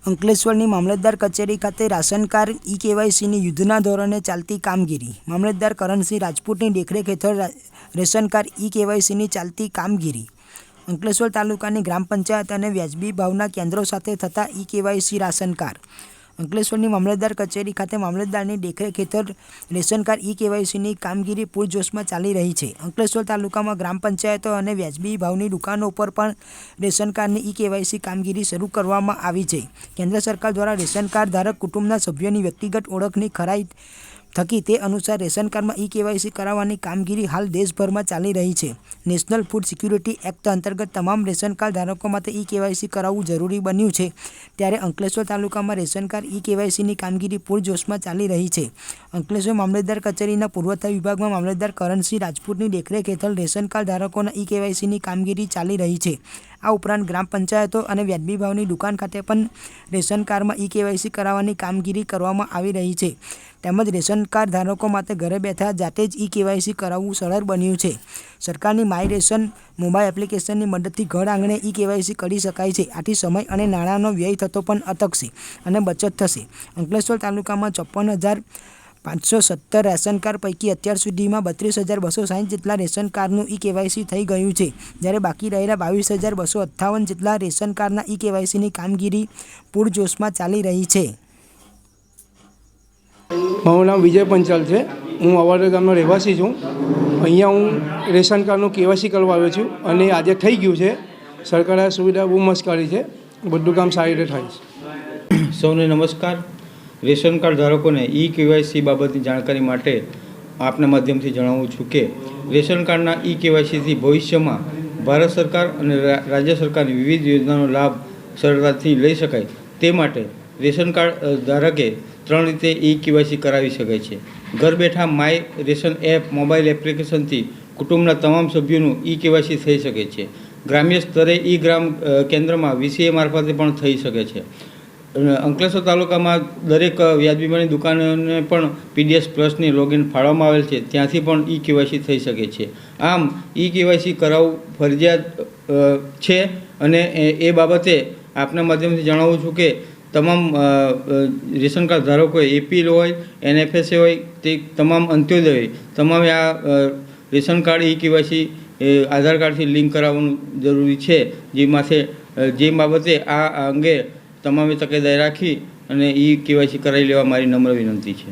અંકલેશ્વરની મામલતદાર કચેરી ખાતે ration card ઈ-કેવાયસીની યુદ્ધના ધોરણે ચાલતી કામગીરી. મામલતદાર કરણસિંહ રાજપૂતની દેખરેખ હેઠળ રેશન કાર્ડ ઈ-કેવાયસીની ચાલતી કામગીરી. અંકલેશ્વર તાલુકાની ગ્રામ પંચાયત અને વ્યાજબી ભાવના કેન્દ્રો સાથે થતા ઈ-કેવાયસી રાશન કાર્ડ. અંકલેશ્વરની મામલતદાર કચેરી ખાતે મામલતદારની દેખરેખ હેઠળ રેશન કાર્ડ ઈ-કેવાયસીની કામગીરી પૂરજોશમાં ચાલી રહી છે. અંકલેશ્વર તાલુકામાં ગ્રામ પંચાયતો અને વ્યાજબી ભાવની દુકાનો પર પણ રેશન કાર્ડની ઈ-કેવાયસી કામગીરી શરૂ કરવામાં આવી છે. કેન્દ્ર સરકાર દ્વારા રેશન કાર્ડ ધારક કુટુંબના સભ્યોની વ્યક્તિગત ઓળખની ખરાઈ થકી તે અનુસાર રેશન કાર્ડમાં ઈ-કેવાયસી કરાવવાની કામગીરી હાલ દેશભરમાં ચાલી રહી છે. નેશનલ ફૂડ સિક્યુરિટી એક્ટ અંતર્ગત તમામ રેશન કાર્ડ ધારકો માટે ઈ-કેવાયસી કરાવવું જરૂરી બન્યું છે. ત્યારે અંકલેશ્વર તાલુકામાં રેશન કાર્ડ ઈ-કેવાયસીની કામગીરી પૂરજોશમાં ચાલી રહી છે. અંકલેશ્વર મામલતદાર કચેરીના પુરવઠા વિભાગમાં મામલતદાર કરણસિંહ રાજપૂતની દેખરેખ હેઠળ રેશન કાર્ડ ધારકોના ઈ-કેવાયસીની કામગીરી ચાલી રહી છે. આ ઉપરાંત ગ્રામ પંચાયતો અને વ્યાજબી ભાવની દુકાન ખાતે પણ રેશન કાર્ડમાં ઈ-કેવાયસી કરાવવાની કામગીરી કરવામાં આવી રહી છે. તેમજ રેશન કાર્ડ ધારકો માટે ઘરે બેઠા જાતે જ ઈ-કેવાયસી કરાવવું સરળ બન્યું છે. સરકારની માય રેશન મોબાઈલ એપ્લિકેશનની મદદથી ઘર આંગણે ઈ-કેવાયસી કરી શકાય છે. આથી સમય અને નાણાંનો વ્યય થતો પણ અટકશે અને બચત થશે. અંકલેશ્વર તાલુકામાં 54,517 રેશન કાર્ડ પૈકી અત્યાર સુધીમાં 32,260 જેટલા રેશન કાર્ડનું ઈ-કેવાયસી થઈ ગયું છે. જ્યારે બાકી રહેલા 22,258 જેટલા રેશન કાર્ડના ઈ-કેવાયસીની કામગીરી પૂરજોશમાં ચાલી રહી છે. મારું નામ વિજય પંચાલ છે. હું અવાડા ગામનો રહેવાસી છું. અહીંયા હું રેશન કાર્ડનું કેવાયસી કરવા આવ્યો છું અને આજે થઈ ગયું છે. સરકારે આ સુવિધા બહુ મસ્ત કરી છે. બધું કામ સારી રીતે થાય છે. સૌને નમસ્કાર. રેશન કાર્ડ ધારકોને ઈ-કેવાયસી બાબતની જાણકારી માટે આપના માધ્યમથી જણાવું છું કે રેશન કાર્ડના ઈ-કેવાયસીથી ભવિષ્યમાં ભારત સરકાર અને રાજ્ય સરકારની વિવિધ યોજનાનો લાભ સરળતાથી લઈ શકાય તે માટે રેશન કાર્ડ ધારકે 3 રીતે ઈ-કેવાયસી કરાવી શકાય છે. ઘર બેઠા માય રેશન એપ મોબાઈલ એપ્લિકેશનથી કુટુંબના તમામ સભ્યોનું ઈ-કેવાયસી થઈ શકે છે. ગ્રામ્ય સ્તરે ઈ-ગ્રામ કેન્દ્રમાં વીસીએ મારફતે પણ થઈ શકે છે. અંકલેશ્વર તાલુકામાં દરેક વ્યાજબીમાની દુકાનોને પણ પીડીએસ પ્લસની લોગિન ફાળવવામાં આવેલ છે. ત્યાંથી પણ ઈ-કેવાયસી થઈ શકે છે. આમ ઈ-કેવાયસી કરાવવું ફરજિયાત છે અને એ બાબતે આપના માધ્યમથી જણાવું છું કે તમામ રેશન કાર્ડ ધારકોએ એપીએલ હોય NFSA હોય તે તમામ અંત્યોદય હોય તમામે આ રેશન કાર્ડ ઈ-કેવાયસી આધાર કાર્ડથી લિંક કરાવવાનું જરૂરી છે. જે બાબતે આ અંગે તમામે તકેદારી રાખી અને ઈ-કેવાયસી કરાવી લેવા મારી નમ્ર વિનંતી છે.